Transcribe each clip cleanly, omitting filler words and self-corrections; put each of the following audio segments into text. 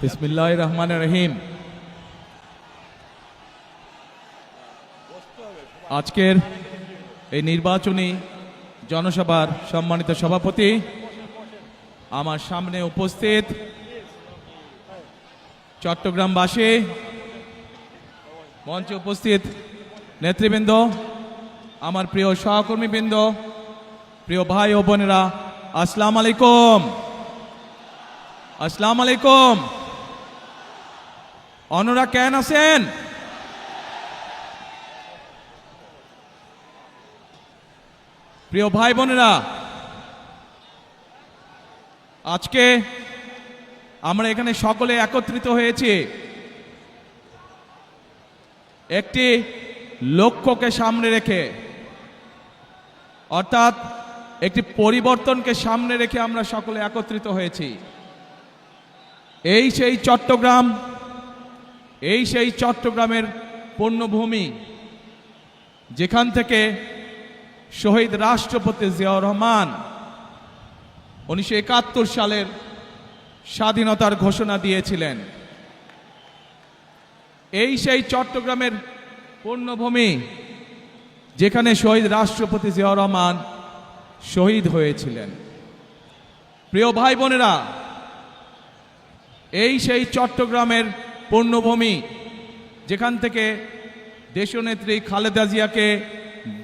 বিসমিল্লাহির রহমানির রহিম। আজকের এই নির্বাচনী জনসভার সম্মানিত সভাপতি, আমার সামনে উপস্থিত চট্টগ্রামবাসী, মঞ্চে উপস্থিত নেতৃবৃন্দ, আমার প্রিয় সহকর্মীবৃন্দ, প্রিয় ভাই ও বোনেরা, আসসালামু আলাইকুম। আসসালামু আলাইকুম। অন্যরা কেন আছেন? প্রিয় ভাই বোনেরা, আজকে আমরা এখানে সকলে একত্রিত হয়েছি একটি লক্ষ্যকে সামনে রেখে, অর্থাৎ একটি পরিবর্তনকে সামনে রেখে আমরা সকলে একত্রিত হয়েছি। এই সেই চট্টগ্রাম, এই সেই চট্টগ্রামের পুণ্যভূমি, যেখান থেকে শহীদ রাষ্ট্রপতি জিয়াউর রহমান 1971 সালের স্বাধীনতার ঘোষণা দিয়েছিলেন। এই সেই চট্টগ্রামের পুণ্যভূমি, যেখানে শহীদ রাষ্ট্রপতি জিয়াউর রহমান শহীদ হয়েছিলেন। প্রিয় ভাই বোনেরা, এই সেই চট্টগ্রামের পুণ্যভূমি, যেখান থেকে দেশনেত্রী খালেদা জিয়াকে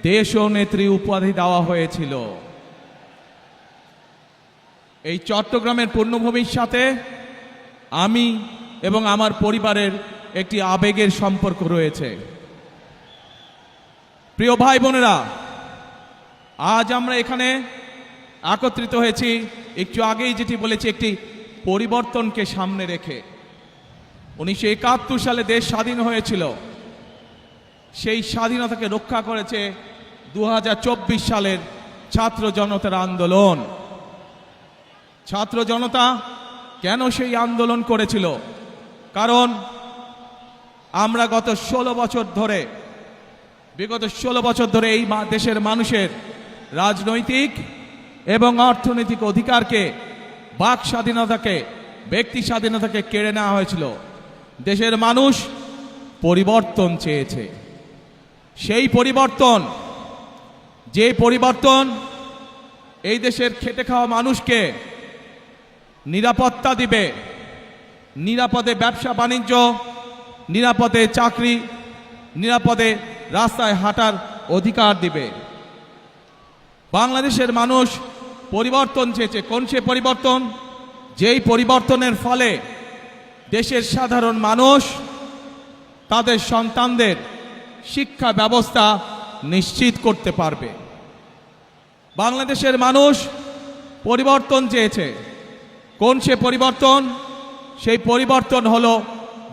দেশনেত্রী উপাধি দেওয়া হয়েছিল। এই চট্টগ্রামের পুণ্যভূমির সাথে আমি এবং আমার পরিবারের একটি আবেগের সম্পর্ক রয়েছে। প্রিয় ভাই বোনেরা, আজ আমরা এখানে একত্রিত হয়েছি একটু আগেই যেটি বলেছি, একটি পরিবর্তনকে সামনে রেখে। 1971 সালে দেশ স্বাধীন হয়েছিল। সেই স্বাধীনতাকে রক্ষা করেছে 2024 সালের ছাত্র জনতার আন্দোলন। ছাত্র জনতা কেন সেই আন্দোলন করেছিল? কারণ আমরা বিগত 16 বছর ধরে এই দেশের মানুষের রাজনৈতিক এবং অর্থনৈতিক অধিকারকে, বাক স্বাধীনতাকে, ব্যক্তি স্বাধীনতাকে কেড়ে নেওয়া হয়েছিল। দেশের মানুষ পরিবর্তন চেয়েছে। সেই পরিবর্তন, যে পরিবর্তন এই দেশের খেটে খাওয়া মানুষকে নিরাপত্তা দিবে, নিরাপদে ব্যবসা বাণিজ্য, নিরাপদে চাকরি, নিরাপদে রাস্তায় হাঁটার অধিকার দিবে। বাংলাদেশের মানুষ পরিবর্তন চেয়েছে। কোন সে পরিবর্তন? যেই পরিবর্তনের ফলে দেশের সাধারণ মানুষ তাদের সন্তানদের শিক্ষা ব্যবস্থা নিশ্চিত করতে পারবে। বাংলাদেশের মানুষ পরিবর্তন চেয়েছে। কোন সে পরিবর্তন? সেই পরিবর্তন হলো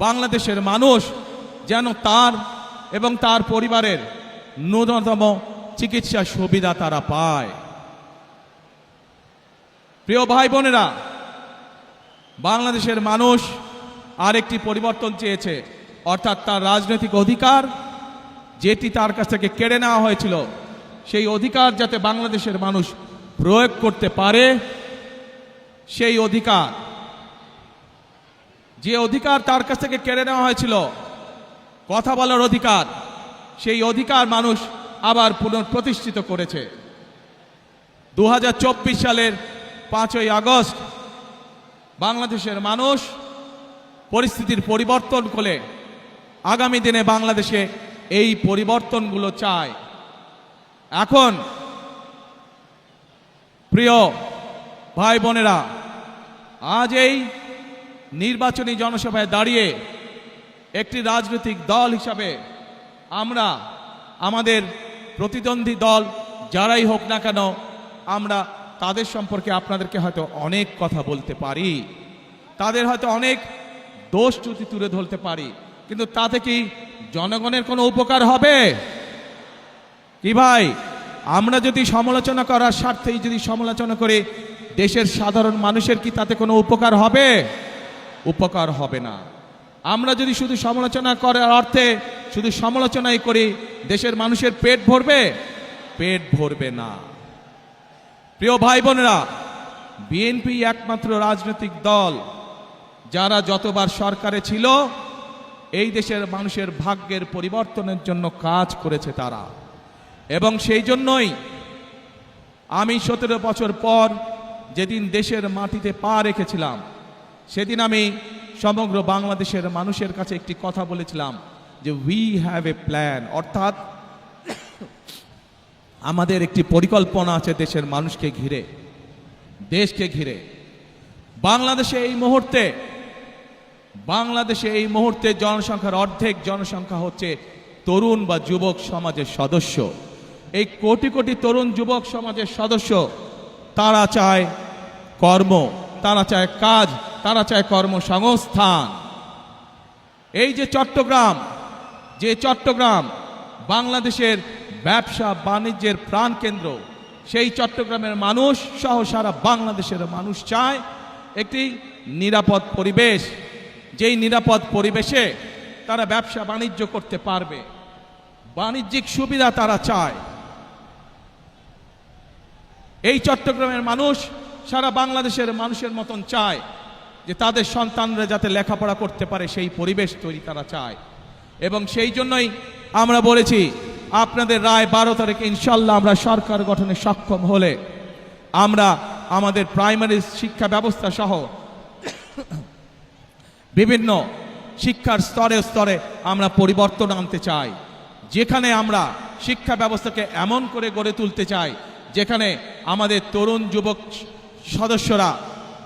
বাংলাদেশের মানুষ যেন তার এবং তার পরিবারের ন্যূনতম চিকিৎসা সুবিধা তারা পায়। প্রিয় ভাই বোনেরা, বাংলাদেশের মানুষ আরেকটি পরিবর্তন চেয়েছে, অর্থাৎ তার রাজনৈতিক অধিকার, যেটি তার কাছ থেকে কেড়ে নেওয়া হয়েছিল, সেই অধিকার যাতে বাংলাদেশের মানুষ প্রয়োগ করতে পারে। সেই অধিকার, যে অধিকার তার কাছ থেকে কেড়ে নেওয়া হয়েছিল, কথা বলার অধিকার, সেই অধিকার মানুষ আবার পুনঃপ্রতিষ্ঠিত করেছে। 2024 সালের 5ই আগস্ট বাংলাদেশের মানুষ পরিস্থিতির পরিবর্তন করে আগামী দিনে বাংলাদেশে এই পরিবর্তনগুলো চায়। এখন প্রিয় ভাই বোনেরা, আজ এই নির্বাচনী জনসভায় দাঁড়িয়ে একটি রাজনৈতিক দল হিসাবে আমরা আমাদের প্রতিদ্বন্দ্বী দল যারাই হোক না কেন, আমরা তাদের সম্পর্কে আপনাদেরকে হয়তো অনেক কথা বলতে পারি, তাদের হয়তো অনেক দোষ ত্রুটি তুলে ধরতে পারি, কিন্তু তাতে কি জনগণের কোনো উপকার হবে? কি ভাই, আমরা যদি সমালোচনা করার স্বার্থেই যদি সমালোচনা করে দেশের সাধারণ মানুষের কি তাতে কোনো উপকার হবে? উপকার হবে না। আমরা যদি শুধু সমালোচনা করার অর্থে শুধু সমালোচনাই করি, দেশের মানুষের পেট ভরবে? পেট ভরবে না। প্রিয় ভাই বোনেরা, বিএনপি একমাত্র রাজনৈতিক দল যারা যতবার সরকারে ছিল এই দেশের মানুষের ভাগ্যের পরিবর্তনের জন্য কাজ করেছে তারা। এবং সেই জন্যই আমি 17 বছর পর যেদিন দেশের মাটিতে পা রেখেছিলাম সেদিন আমি সমগ্র বাংলাদেশের মানুষের কাছে একটি কথা বলেছিলাম যে উই হ্যাভ এ প্ল্যান, অর্থাৎ আমাদের একটি পরিকল্পনা আছে দেশের মানুষকে ঘিরে, দেশকে ঘিরে। বাংলাদেশে এই মুহূর্তে জনসংখ্যার অর্ধেক জনসংখ্যা হচ্ছে তরুণ বা যুবক সমাজের সদস্য। এই কোটি কোটি তরুণ যুবক সমাজের সদস্য তারা চায় কর্ম, তারা চায় কাজ, তারা চায় কর্মসংস্থান। এই যে চট্টগ্রাম বাংলাদেশের ব্যবসা বাণিজ্যের প্রাণকেন্দ্র, সেই চট্টগ্রামের মানুষ সহ সারা বাংলাদেশের মানুষ চায় একটি নিরাপদ পরিবেশ, যেই নিরাপদ পরিবেশে তারা ব্যবসা বাণিজ্য করতে পারবে, বাণিজ্যিক সুবিধা তারা চায়। এই চট্টগ্রামের মানুষ সারা বাংলাদেশের মানুষের মতন চায় যে তাদের সন্তানরা যাতে লেখাপড়া করতে পারে, সেই পরিবেশ তৈরি তারা চায়। এবং সেই জন্যই আমরা বলেছি আপনাদের রায় 12 তারিখে ইনশাল্লাহ আমরা সরকার গঠনে সক্ষম হলে আমরা আমাদের প্রাইমারি শিক্ষা ব্যবস্থা সহ বিভিন্ন শিক্ষার স্তরে স্তরে আমরা পরিবর্তন আনতে চাই, যেখানে আমরা শিক্ষা ব্যবস্থাকে এমন করে গড়ে তুলতে চাই যেখানে আমাদের তরুণ যুবক সদস্যরা,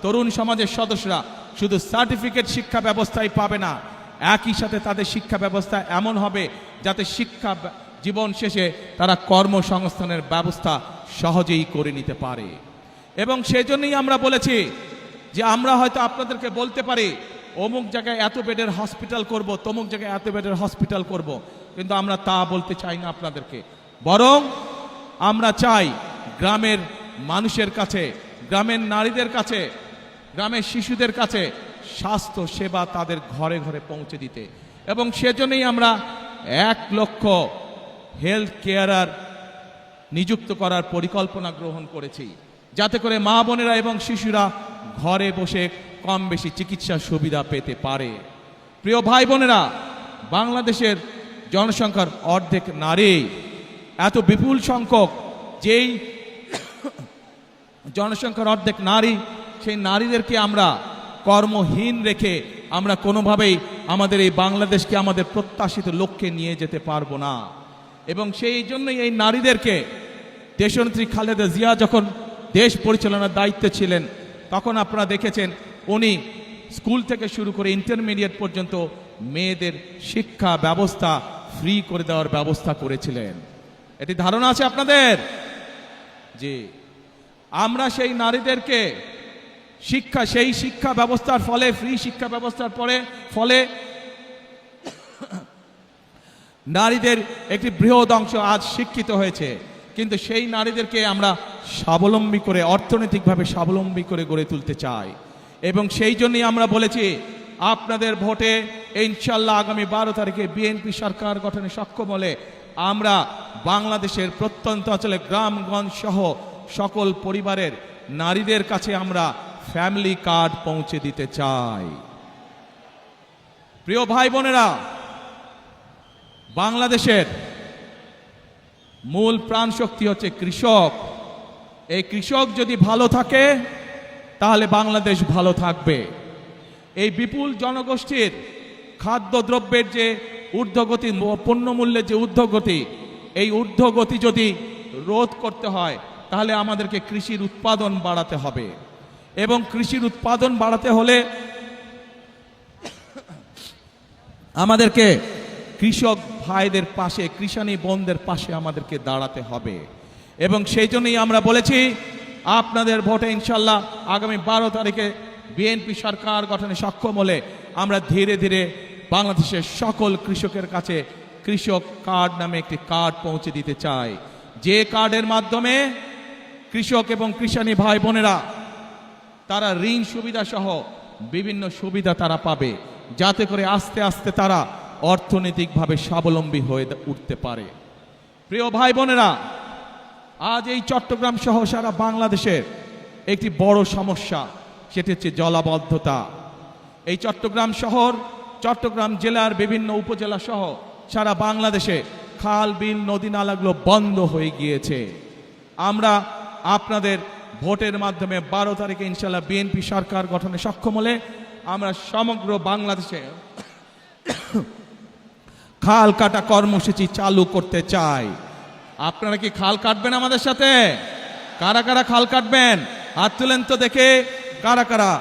তরুণ সমাজের সদস্যরা শুধু সার্টিফিকেট শিক্ষা ব্যবস্থাই পাবে না, একই সাথে তাদের শিক্ষা ব্যবস্থা এমন হবে যাতে শিক্ষা জীবন শেষে তারা কর্মসংস্থানের ব্যবস্থা সহজেই করে নিতে পারে। এবং সেজন্যই আমরা বলেছি যে আমরা হয়তো আপনাদেরকে বলতে পারি অমুক জায়গায় এত বেডের হসপিটাল করব, তমুক জায়গায় এত বেডের হসপিটাল করব, কিন্তু আমরা তা বলতে চাই না আপনাদেরকে। বরং আমরা চাই গ্রামের মানুষের কাছে, গ্রামের নারীদের কাছে, গ্রামের শিশুদের কাছে স্বাস্থ্য সেবা তাদের ঘরে ঘরে পৌঁছে দিতে। এবং সেজন্যই আমরা 1 লক্ষ হেলথ কেয়ারার নিযুক্ত করার পরিকল্পনা গ্রহণ করেছি, যাতে করে মা বোনেরা এবং শিশুরা ঘরে বসে কম বেশি চিকিৎসা সুবিধা পেতে পারে। প্রিয় ভাই বোনেরা, বাংলাদেশের জনসংখ্যার অর্ধেক নারী, এত বিপুল সংখ্যক যেই জনসংখ্যার অর্ধেক নারী, সেই নারীদেরকে আমরা কর্মহীন রেখে আমরা কোনোভাবেই আমাদের এই বাংলাদেশকে আমাদের প্রত্যাশিত লক্ষ্যে নিয়ে যেতে পারবো না। এবং সেই জন্যই এই নারীদেরকে দেশনেত্রী খালেদা জিয়া যখন দেশ পরিচালনার দায়িত্বে ছিলেন তখন আপনারা দেখেছেন উনি স্কুল থেকে শুরু করে ইন্টারমিডিয়েট পর্যন্ত মেয়েদের শিক্ষা ব্যবস্থা ফ্রি করে দেওয়ার ব্যবস্থা করেছিলেন। এটি ধারণা আছে আপনাদের যে আমরা সেই নারীদেরকে সেই শিক্ষা ব্যবস্থার ফলে, ফ্রি শিক্ষা ব্যবস্থার ফলে নারীদের একটি বৃহৎ অংশ আজ শিক্ষিত হয়েছে, কিন্তু সেই নারীদেরকে আমরা স্বাবলম্বী করে, অর্থনৈতিকভাবে স্বাবলম্বী করে গড়ে তুলতে চাই। এবং সেই জন্যই আমরা বলেছি আপনাদের ভোটে ইনশাল্লাহ আগামী 12 তারিখে বিএনপি সরকার গঠনে সক্ষম হলে আমরা বাংলাদেশের প্রত্যন্ত অঞ্চলে গ্রামগঞ্জ সহ সকল পরিবারের নারীদের কাছে আমরা ফ্যামিলি কার্ড পৌঁছে দিতে চাই। প্রিয় ভাই বোনেরা, বাংলাদেশের মূল প্রাণ শক্তি হচ্ছে কৃষক। এই কৃষক যদি ভালো থাকে তাহলে বাংলাদেশ ভালো থাকবে। এই বিপুল জনগোষ্ঠীর খাদ্যদ্রব্যের যে ঊর্ধ্বগতি, পণ্যমূল্যের যে ঊর্ধ্বগতি, এই ঊর্ধ্বগতি যদি রোধ করতে হয় তাহলে আমাদেরকে কৃষির উৎপাদন বাড়াতে হবে। এবং কৃষির উৎপাদন বাড়াতে হলে আমাদেরকে কৃষক ভাইদের পাশে, কৃষানী বোনদের পাশে আমাদেরকে দাঁড়াতে হবে। এবং সেই জন্যই আমরা বলেছি আপনাদের ভোটে ইনশাল্লাহ আগামী 12 তারিখে বিএনপি সরকার গঠনে সক্ষম হলে আমরা ধীরে ধীরে বাংলাদেশের সকল কৃষকের কাছে কৃষক কার্ড নামে একটি কার্ড পৌঁছে দিতে চাই, যে কার্ডের মাধ্যমে কৃষক এবং কৃষানী ভাই বোনেরা তারা ঋণ সুবিধা সহ বিভিন্ন সুবিধা তারা পাবে, যাতে করে আস্তে আস্তে তারা অর্থনৈতিকভাবে স্বাবলম্বী হয়ে উঠতে পারে। প্রিয় ভাই বোনেরা, আজ এই চট্টগ্রাম সহ সারা বাংলাদেশের একটি বড় সমস্যা, সেটি হচ্ছে জলাবদ্ধতা। এই চট্টগ্রাম শহর, চট্টগ্রাম জেলার বিভিন্ন উপজেলা সহ সারা বাংলাদেশে খাল বিল নদী নালাগুলো বন্ধ হয়ে গিয়েছে। আমরা আপনাদের ভোটের মাধ্যমে 12 তারিখে ইনশাল্লাহ বিএনপি সরকার গঠনে সক্ষম হলে আমরা সমগ্র বাংলাদেশে খাল কাটা কর্মসূচি চালু করতে চাই। আপনারা কি খাল কাটবেন আমাদের সাথে? কারা কারা খাল কাটবেন হাত তুলেন তো দেখে, কারা কারা?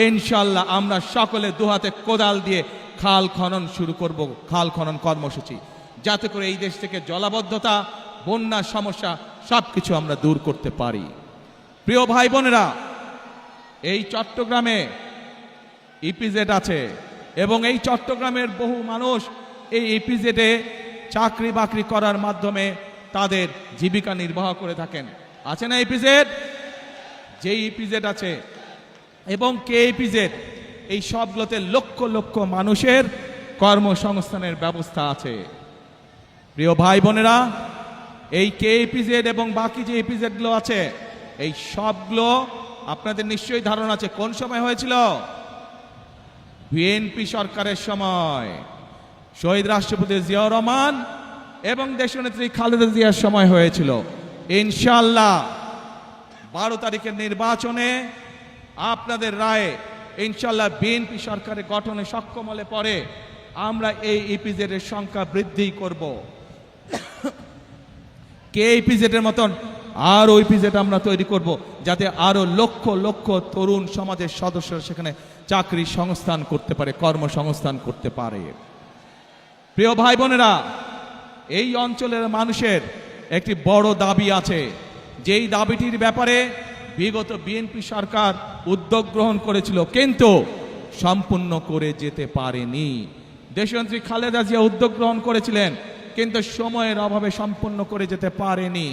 ইনশাল্লাহ আমরা সকলে দুহাতে কোদাল দিয়ে খাল খনন শুরু করব, খাল খনন কর্মসূচি, যাতে করে এই দেশ থেকে জলাবদ্ধতা, বন্যার সমস্যা সবকিছু আমরা দূর করতে পারি। প্রিয় ভাই বোনেরা, এই চট্টগ্রামে ইপিজেড আছে এবং এই চট্টগ্রামের বহু মানুষ এই ইপিজেডে চাকরি বাকরি করার মাধ্যমে তাদের জীবিকা নির্বাহ করে থাকেন। আছে না ইপিজেড? যে ইপিজেড আছে এবং কে ইপিজেড, এই সবগুলোতে লক্ষ লক্ষ মানুষের কর্মসংস্থানের ব্যবস্থা আছে। প্রিয় ভাই বোনেরা, এই কে ইপিজেড এবং বাকি যে ইপিজেডগুলো আছে, এই সবগুলো আপনাদের নিশ্চয়ই ধারণা আছে কোন সময় হয়েছিল? বিএনপি সরকারের সময়, শহীদ রাষ্ট্রপতি জিয়াউর রহমান এবং দেশনেত্রী খালেদা জিয়ার সময় হয়েছিল। ইনশাআল্লাহ 12 তারিখের নির্বাচনে আপনাদের রায়ে ইনশাআল্লাহ বিএনপি সরকারের গঠনে সক্ষম হলে পরে আমরা এই ইপিজেড এর সংখ্যা বৃদ্ধি করব। কে ইপিজেডের মতন আরো ইপিজেড আমরা তৈরি করব, যাতে আরো লক্ষ লক্ষ তরুণ সমাজের সদস্যরা সেখানে চাকরি সংস্থান করতে পারে, কর্মসংস্থান করতে পারে। প্রিয় ভাই বোনেরা, এই অঞ্চলের মানুষের একটি বড় দাবি আছে, যেই দাবিটির ব্যাপারে বিগত বিএনপি সরকার উদ্যোগ গ্রহণ করেছিল কিন্তু সম্পূর্ণ করে যেতে পারেনি। দেশনেত্রী খালেদা জিয়া উদ্যোগ গ্রহণ করেছিলেন কিন্তু সময়ের অভাবে সম্পূর্ণ করে যেতে পারেনি।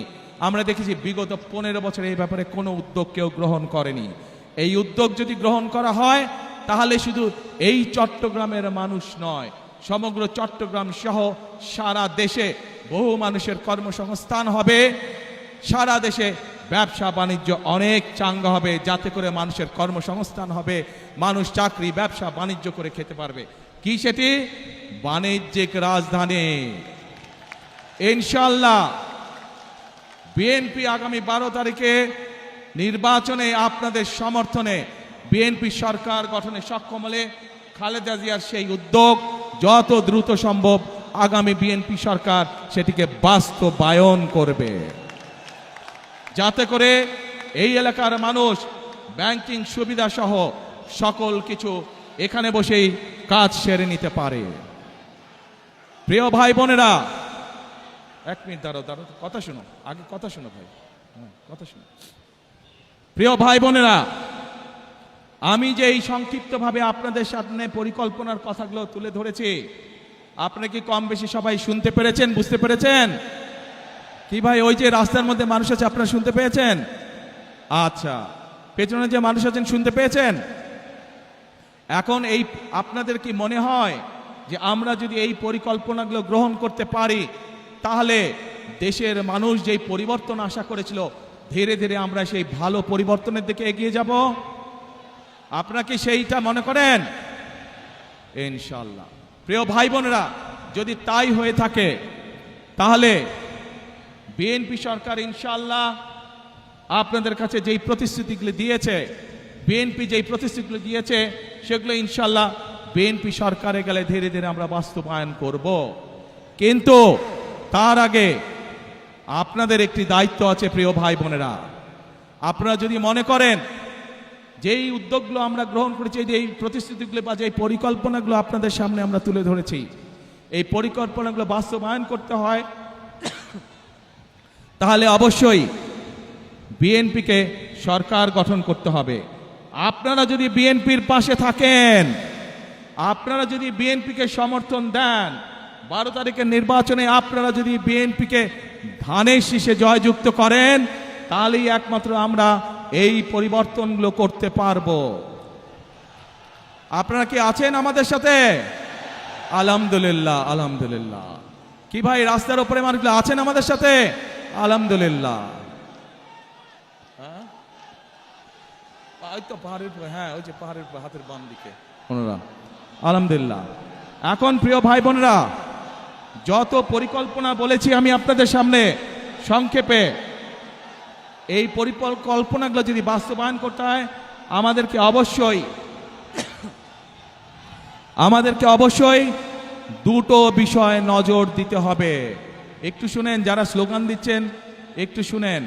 আমরা দেখেছি বিগত 15 বছরে এই ব্যাপারে কোনো উদ্যোগ কেউ গ্রহণ করেনি। এই উদ্যোগ যদি গ্রহণ করা হয় তাহলে শুধু এই চট্টগ্রামের মানুষ নয়, সমগ্র চট্টগ্রাম সহ সারা দেশে বহু মানুষের কর্মসংস্থান হবে, সারা দেশে ব্যবসা বাণিজ্য অনেক চাঙ্গা হবে, যাতে করে মানুষের কর্মসংস্থান হবে, মানুষ চাকরি ব্যবসা বাণিজ্য করে খেতে পারবে। কি সেটি? বাণিজ্যিক রাজধানী। ইনশাআল্লাহ বিএনপি আগামী 12 তারিখে নির্বাচনে আপনাদের সমর্থনে বিএনপি সরকার গঠনে সক্ষম হলে খালেদা জিয়ার সেই উদ্যোগ যত দ্রুত সম্ভব আগামী বিএনপি সরকার সেটিকে বাস্তবায়ন করবে, যাতে করে এই এলাকার মানুষ ব্যাংকিং সুবিধা সহ সকল কিছু এখানে বসেই কাজ সেরে নিতে পারে। প্রিয় ভাই বোনেরা, 1 মিনিট দাঁড়াও, কথা শুনো, আগে কথা শুনো ভাই, কথা শুনো। প্রিয় ভাই বোনেরা, আমি যে এই সংক্ষিপ্তভাবে আপনাদের সামনে পরিকল্পনার কথাগুলো তুলে ধরেছি, আপনারা কি কম বেশি সবাই শুনতে পেরেছেন, বুঝতে পেরেছেন? কি ভাই, ওই যে রাস্তার মধ্যে মানুষ আছে আপনারা শুনতে পেয়েছেন? আচ্ছা, পেছনে যে মানুষ আছেন শুনতে পেয়েছেন? এখন এই আপনাদের কি মনে হয় যে আমরা যদি এই পরিকল্পনাগুলো গ্রহণ করতে পারি তাহলে দেশের মানুষ যেই পরিবর্তন আশা করেছিল ধীরে ধীরে আমরা সেই ভালো পরিবর্তনের দিকে এগিয়ে যাব? আপনারা কি সেইটা মনে করেন? ইনশাআল্লাহ। প্রিয় ভাই বোনেরা, যদি তাই হয়ে থাকে তাহলে বিএনপি সরকার ইনশাআল্লাহ আপনাদের কাছে যেই প্রতিশ্রুতিগুলো দিয়েছে, বিএনপি যেই প্রতিশ্রুতিগুলো দিয়েছে সেগুলো ইনশাআল্লাহ বিএনপি সরকারে গেলে ধীরে ধীরে আমরা বাস্তবায়ন করব। কিন্তু তার আগে আপনাদের একটি দায়িত্ব আছে প্রিয় ভাই বোনেরা। আপনারা যদি মনে করেন যেই উদ্যোগগুলো আমরা গ্রহণ করেছি, এই প্রতিশ্রুতিগুলো বা যেই পরিকল্পনাগুলো আপনাদের সামনে আমরা তুলে ধরেছি, এই পরিকল্পনাগুলো বাস্তবায়ন করতে হয়, তাহলে অবশ্যই বিএনপিকে সরকার গঠন করতে হবে। আপনারা যদি বিএনপির পাশে থাকেন, আপনারা যদি বিএনপিকে সমর্থন দেন, 12 তারিখের নির্বাচনে আপনারা যদি বিএনপিকে ধানের শীষে জয়যুক্ত করেন, তাহলেই একমাত্র আমরা এই পরিবর্তনগুলো করতে পারবো। আপনারা কি আছেন আমাদের সাথে? আলহামদুলিল্লাহ, আলহামদুলিল্লাহ। কি ভাই, রাস্তার উপরে মানুষগুলো আছেন আমাদের সাথে? আলহামদুলিল্লাহ। ওই তো পাহাড়ের উপরে, হ্যাঁ ওই যে পাহাড়ের উপরে হাতের বাম দিকে, ওনারা আলহামদুলিল্লাহ। এখন প্রিয় ভাই বোনেরা, যত পরিকল্পনা বলেছি আমি আপনাদের সামনে সংক্ষেপে, এই পরিকল্পনাগুলো যদি বাস্তবায়ন করতে হয় আমাদেরকে অবশ্যই দুটো বিষয়ে নজর দিতে হবে। একটু শুনেন, যারা স্লোগান দিচ্ছেন একটু শুনেন,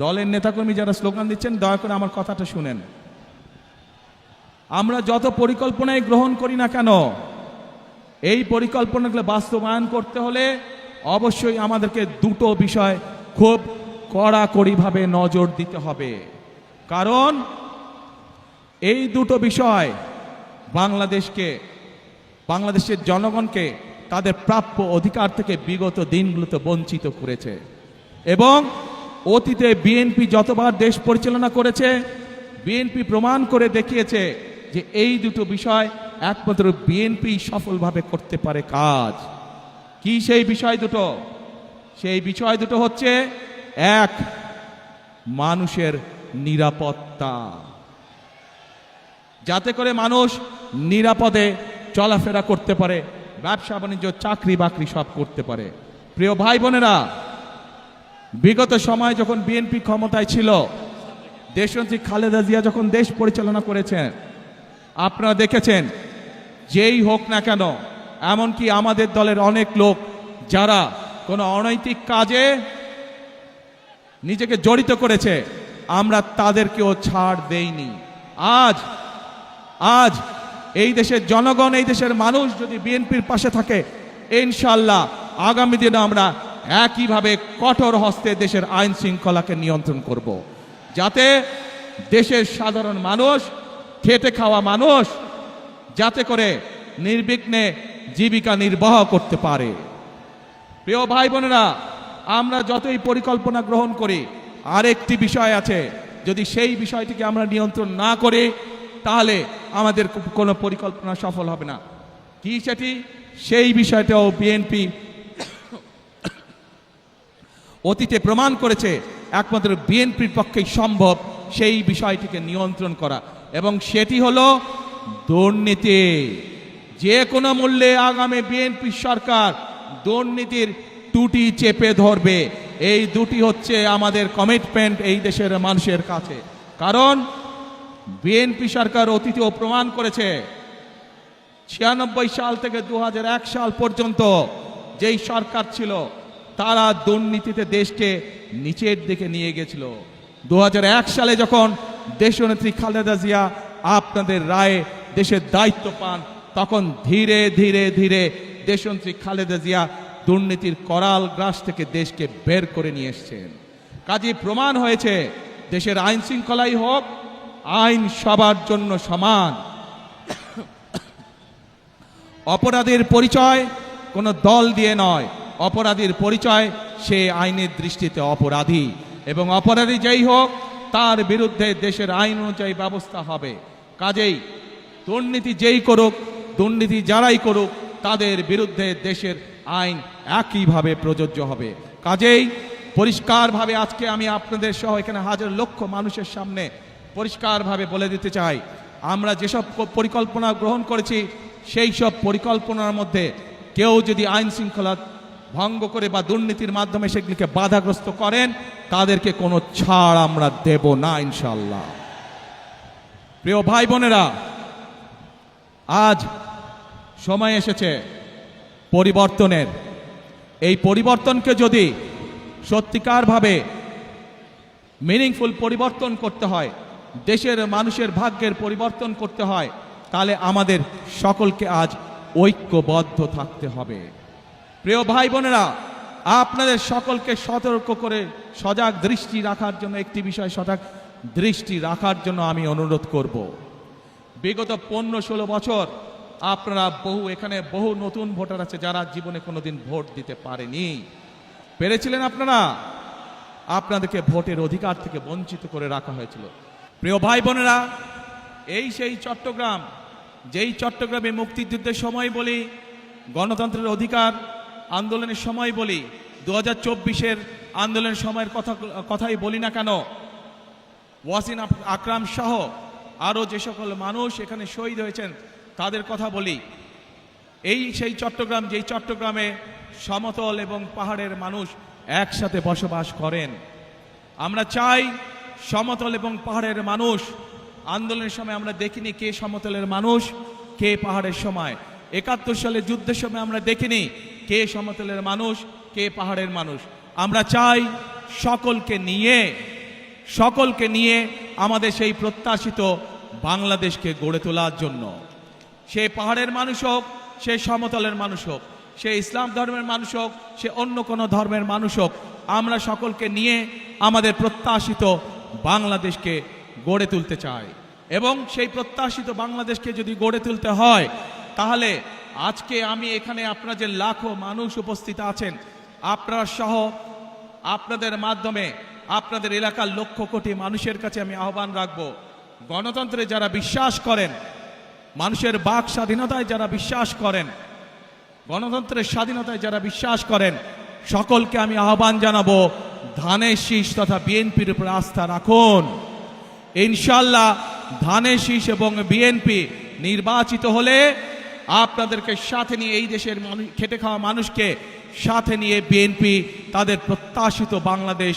দলের নেতাকর্মী যারা স্লোগান দিচ্ছেন দয়া করে আমার কথাটা শুনেন। আমরা যত পরিকল্পনাই গ্রহণ করি না কেন, এই পরিকল্পনাগুলো বাস্তবায়ন করতে হলে অবশ্যই আমাদেরকে দুটো বিষয় খুব কড়াকড়িভাবে নজর দিতে হবে। কারণ এই দুটো বিষয় বাংলাদেশের জনগণকে তাদের প্রাপ্য অধিকার থেকে বিগত দিনগুলোতে বঞ্চিত করেছে। এবং অতীতে বিএনপি যতবার দেশ পরিচালনা করেছে, বিএনপি প্রমাণ করে দেখিয়েছে যে এই দুটো বিষয় একমাত্র বিএনপি সফলভাবে করতে পারে কাজ। কি সেই বিষয় দুটো? সেই বিষয় দুটো হচ্ছে, এক, মানুষের নিরাপত্তা, যাতে করে মানুষ নিরাপদে চলাফেরা করতে পারে, ব্যবসা বাণিজ্য চাকরি বাকরি সব করতে পারে। প্রিয় ভাই বোনেরা, বিগত সময় যখন বিএনপি ক্ষমতায় ছিল, দেশনেত্রী খালেদা জিয়া যখন দেশ পরিচালনা করেছেন, আপনারা দেখেছেন যেই হোক না কেন, এমনকি আমাদের দলের অনেক লোক যারা কোনো অনৈতিক কাজে নিজেকে জড়িত করেছে, আমরা তাদেরকেও ছাড় দেইনি। আজ এই দেশের জনগণ, এই দেশের মানুষ যদি বিএনপির পাশে থাকে, ইনশাআল্লাহ আগামী দিনে আমরা একইভাবে কঠোর হস্তে দেশের আইন শৃঙ্খলাকে নিয়ন্ত্রণ করব, যাতে দেশের সাধারণ মানুষ, খেটে খাওয়া মানুষ যাতে করে নির্বিঘ্নে জীবিকা নির্বাহ করতে পারে। প্রিয় ভাই বোনেরা, আমরা যতই পরিকল্পনা গ্রহণ করি, আরেকটি বিষয় আছে, যদি সেই বিষয়টিকে আমরা নিয়ন্ত্রণ না করি তাহলে আমাদের কোনো পরিকল্পনা সফল হবে না। কি সেটি? সেই বিষয়টাও বিএনপি অতীতে প্রমাণ করেছে একমাত্র বিএনপির পক্ষেই সম্ভব সেই বিষয়টিকে নিয়ন্ত্রণ করা, এবং সেটি হলো দুর্নীতি। যে কোনো মূল্যে আগামী বিএনপি সরকার দুর্নীতির টুটি চেপে ধরবে। এই দুটি হচ্ছে আমাদের কমিটমেন্ট এই দেশের মানুষের কাছে। কারণ বিএনপি সরকার অতীতেও প্রমাণ করেছে, 96 সাল থেকে 2001 সাল পর্যন্ত যেই সরকার ছিল, তারা দুর্নীতিতে দেশকে নিচের দিকে নিয়ে গেছিল। 2001 সালে যখন দেশনেত্রী খালেদা জিয়া আপনাদের রায়ে দেশের দায়িত্ব পান, তখন ধীরে ধীরে ধীরে দেশনেত্রী খালেদা জিয়া দুর্নীতির করাল গ্রাস থেকে দেশকে বের করে নিয়ে এসেছেন। কাজে প্রমাণ হয়েছে, দেশের আইন শৃঙ্খলাই হোক, আইন সবার জন্য সমান। অপরাধীর পরিচয় কোনো দল দিয়ে নয়, অপরাধীর পরিচয় সে আইনের দৃষ্টিতে অপরাধী, এবং অপরাধী যেই হোক তার বিরুদ্ধে দেশের আইন অনুযায়ী ব্যবস্থা হবে। কাজেই দুর্নীতি যেই করুক, দুর্নীতি যারাই করুক, তাদের বিরুদ্ধে দেশের আইন একইভাবে প্রযোজ্য হবে। কাজেই পরিষ্কারভাবে আজকে আমি আপনাদের সহ এখানে হাজার লক্ষ মানুষের সামনে পরিষ্কারভাবে বলে দিতে চাই, আমরা যেসব পরিকল্পনা গ্রহণ করেছি, সেই সব পরিকল্পনার মধ্যে কেউ যদি আইন শৃঙ্খলা ভঙ্গ করে বা দুর্নীতির মাধ্যমে সেগুলিকে বাধাগ্রস্ত করেন, তাদেরকে কোনো ছাড় আমরা দেব না ইনশাআল্লাহ। প্রিয় ভাই বোনেরা, আজ সময় এসেছে পরিবর্তনের। এই পরিবর্তনকে যদি সত্যিকারভাবে মিনিংফুল পরিবর্তন করতে হয়, দেশের মানুষের ভাগ্যের পরিবর্তন করতে হয়, তাহলে আমাদের সকলকে আজ ঐক্যবদ্ধ থাকতে হবে। প্রিয় ভাই বোনেরা, আপনাদের সকলকে সতর্ক করে সজাগ দৃষ্টি রাখার জন্য, একটি বিষয় সজাগ দৃষ্টি রাখার জন্য আমি অনুরোধ করব। বিগত 15-16 বছর আপনারা এখানে বহু নতুন ভোটার আছে যারা জীবনে কোনোদিন ভোট দিতে পারেনি। পেরেছিলেন আপনারা? আপনাদেরকে ভোটের অধিকার থেকে বঞ্চিত করে রাখা হয়েছিল। প্রিয় ভাই বোনেরা, এই সেই চট্টগ্রাম, যেই চট্টগ্রামে মুক্তিযুদ্ধের সময় বলি, গণতন্ত্রের অধিকার আন্দোলনের সময় বলি, 2024-এর আন্দোলনের সময়ের কথাই বলি না কেন, ওয়াসিম আকরাম সহ আরও যে সকল মানুষ এখানে শহীদ হয়েছেন তাদের কথা বলি। এই সেই চট্টগ্রাম, যেই চট্টগ্রামে সমতল এবং পাহাড়ের মানুষ একসাথে বসবাস করেন। আমরা চাই সমতল এবং পাহাড়ের মানুষ, আন্দোলনের সময় আমরা দেখিনি কে সমতলের মানুষ কে পাহাড়ের সময়, ৭১ সালে যুদ্ধের সময় আমরা দেখিনি কে সমতলের মানুষ কে পাহাড়ের মানুষ। আমরা চাই সকলকে নিয়ে আমাদের সেই প্রত্যাশিত বাংলাদেশকে গড়ে তোলার জন্য। সে পাহাড়ের মানুষ হোক, সে সমতলের মানুষ হোক, সে ইসলাম ধর্মের মানুষ হোক, সে অন্য কোনো ধর্মের মানুষ হোক, আমরা সকলকে নিয়ে আমাদের প্রত্যাশিত বাংলাদেশকে গড়ে তুলতে চাই। এবং সেই প্রত্যাশিত বাংলাদেশকে যদি গড়ে তুলতে হয়, তাহলে আজকে আমি এখানে আপনারা যে লাখো মানুষ উপস্থিত আছেন, আপনারা সহ আপনাদের মাধ্যমে আপনাদের এলাকার লক্ষ কোটি মানুষের কাছে আমি আহ্বান রাখবো, গণতন্ত্রে যারা বিশ্বাস করেন, মানুষের বাক স্বাধীনতায় যারা বিশ্বাস করেন, গণতন্ত্রের স্বাধীনতায় যারা বিশ্বাস করেন, সকলকে আমি আহ্বান জানাবো ধানের শীষ তথা বিএনপির উপর আস্থা রাখুন। ইনশাল্লাহ ধানের শীষ এবং বিএনপি নির্বাচিত হলে আপনাদেরকে সাথে নিয়ে, এই দেশের খেটে খাওয়া মানুষকে সাথে নিয়ে বিএনপি তাদের প্রত্যাশিত বাংলাদেশ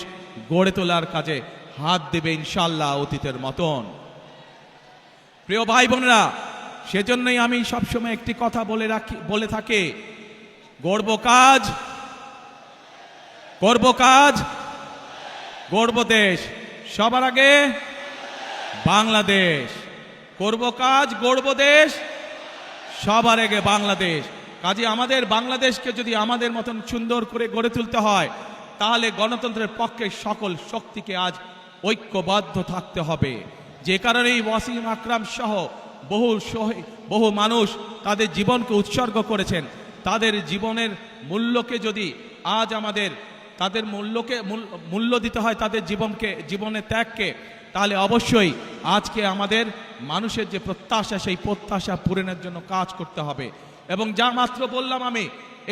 গড়ে তোলার কাজে হাত দেবে ইনশাল্লাহ অতীতের মতন। প্রিয় ভাই বোনেরা, সেজন্যই আমি সবসময় একটি কথা বলে থাকি, গড়ব কাজ, গড়ব দেশ, সবার আগে বাংলাদেশ। করব কাজ, গড়ব দেশ, সবার আগে বাংলাদেশ। কাজে আমাদের বাংলাদেশকে যদি আমাদের মতন সুন্দর করে গড়ে তুলতে হয়, তাহলে গণতন্ত্রের পক্ষে সকল শক্তিকে আজ ঐক্যবদ্ধ থাকতে হবে। যে কারণেই ওয়াসিম আকরাম সহ বহু মানুষ তাদের জীবনকে উৎসর্গ করেছেন। তাদের জীবনের মূল্যকে যদি আজ আমাদের তাদের মূল্য দিতে হয়, তাদের জীবনের ত্যাগকে, তাহলে অবশ্যই আজকে আমাদের মানুষের যে প্রত্যাশা, সেই প্রত্যাশা পূরণের জন্য কাজ করতে হবে। এবং যা মাত্র বললাম আমি,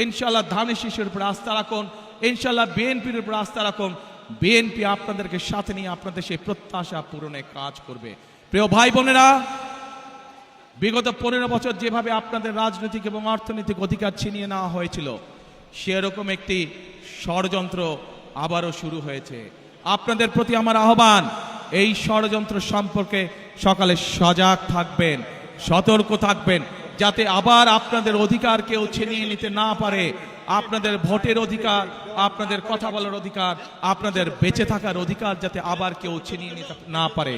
ইনশাল্লাহ ধানের শীষের উপর আস্থা রাখুন, ইনশাল্লাহ বিএনপির উপর আস্থা রাখুন। বিএনপি আপনাদেরকে সাথে নিয়ে আপনাদের সেই প্রত্যাশা পূরণে কাজ করবে। প্রিয় ভাই বোনেরা, বিগত 15 বছর যেভাবে আপনাদের রাজনৈতিক এবং অর্থনৈতিক অধিকার ছিনিয়ে নেওয়া হয়েছিল, সেরকম একটি ষড়যন্ত্র আবারও শুরু হয়েছে। আপনাদের প্রতি আমার আহ্বান, এই ষড়যন্ত্র সম্পর্কে সকালে সজাগ থাকবেন, সতর্ক থাকবেন, যাতে আবার আপনাদের অধিকার কেউ ছিনিয়ে নিতে না পারে। আপনাদের ভোটের অধিকার, আপনাদের কথা বলার অধিকার, আপনাদের বেঁচে থাকার অধিকার যাতে আবার কেউ ছিনিয়ে নিতে না পারে।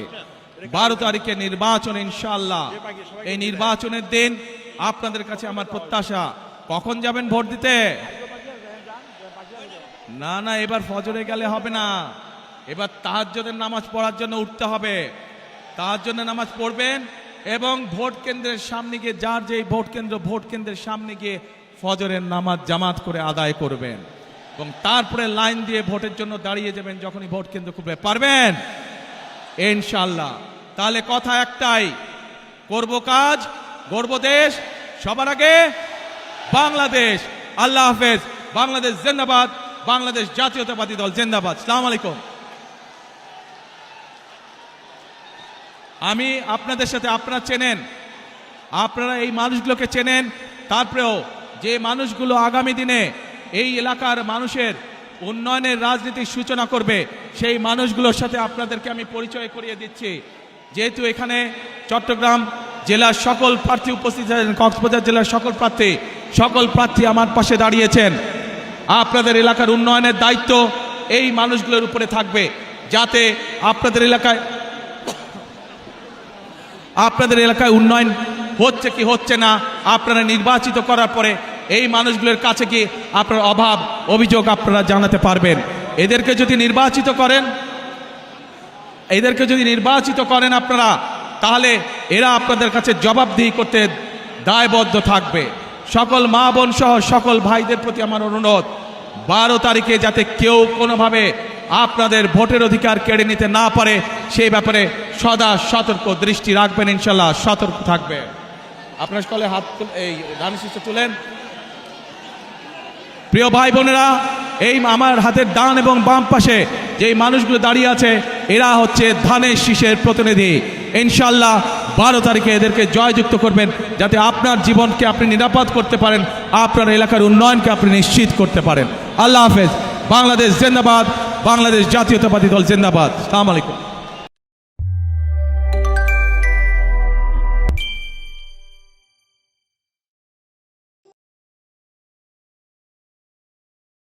12 তারিখে নির্বাচন, ইনশাআল্লাহ এই নির্বাচনের দিন আপনাদের কাছে আমার প্রত্যাশা, কখন যাবেন ভোট দিতে? না, এবার ফজরে গেলে হবে না, এবার তাহাজ্জুদের নামাজ পড়ার জন্য উঠতে হবে। তাহাজ্জুদের নামাজ পড়বেন এবং ভোট কেন্দ্রের সামনে গিয়ে, যার যেই ভোট কেন্দ্রের সামনে গিয়ে ফজরের নামাজ জামাত করে আদায় করবেন এবং তারপরে লাইন দিয়ে ভোটের জন্য দাঁড়িয়ে যাবেন যখনই ভোট কেন্দ্র খুলবে। পারবেন ইনশাআল্লাহ? তাহলে কথা একটাই, করব কাজ, গড়ব দেশ, সবার আগে বাংলাদেশ। আল্লাহ হাফেজ। বাংলাদেশ জিন্দাবাদ, বাংলাদেশ জাতীয়তাবাদী দল জিন্দাবাদ। আসসালামু আলাইকুম। আমি আপনাদের সাথে, আপনারা চেনেন, আপনারা এই মানুষগুলোকে চেনেন, তারপরেও যে মানুষগুলো আগামী দিনে এই এলাকার মানুষের উন্নয়নের রাজনীতির সূচনা করবে, সেই মানুষগুলোর সাথে আপনাদেরকে আমি পরিচয় করিয়ে দিচ্ছি। যেহেতু এখানে চট্টগ্রাম জেলার সকল প্রার্থী উপস্থিত আছেন, কক্সবাজার জেলার সকল প্রার্থী আমার পাশে দাঁড়িয়েছেন। আপনাদের এলাকার উন্নয়নের দায়িত্ব এই মানুষগুলোর উপরে থাকবে, যাতে আপনাদের এলাকায় উন্নয়ন হচ্ছে কি হচ্ছে না, আপনারা নির্বাচিত করার পরে এই মানুষগুলোর কাছে কি আপনার অভাব অভিযোগ আপনারা জানাতে পারবেন। এদেরকে যদি নির্বাচিত করেন আপনারা, তাহলে এরা আপনাদের কাছে জবাবদিহি করতে দায়বদ্ধ থাকবে। সকল মা বোন সহ সকল ভাইদের প্রতি আমার অনুরোধ, 12 তারিখে যাতে কেউ কোনোভাবে আপনাদের ভোটের অধিকার কেড়ে নিতে না পারে, সেই ব্যাপারে সদা সতর্ক দৃষ্টি রাখবেন। ইনশাল্লাহ সতর্ক থাকবে। আপনার সকলে হাত এই ধানের শীষে তুলেন। প্রিয় ভাই বোনেরা, এই আমার হাতের ডান এবং বাম পাশে যেই মানুষগুলো দাঁড়িয়ে আছে, এরা হচ্ছে ধানের শীষের প্রতিনিধি। ইনশাআল্লাহ 12 তারিখে এদেরকে জয়যুক্ত করবেন, যাতে আপনার জীবনকে আপনি নিরাপদ করতে পারেন, আপনার এলাকার উন্নয়নকে আপনি নিশ্চিত করতে পারেন। আল্লাহ হাফেজ। বাংলাদেশ জিন্দাবাদ, বাংলাদেশ জাতীয়তাবাদী দল জিন্দাবাদ। আসসালামু আলাইকুম।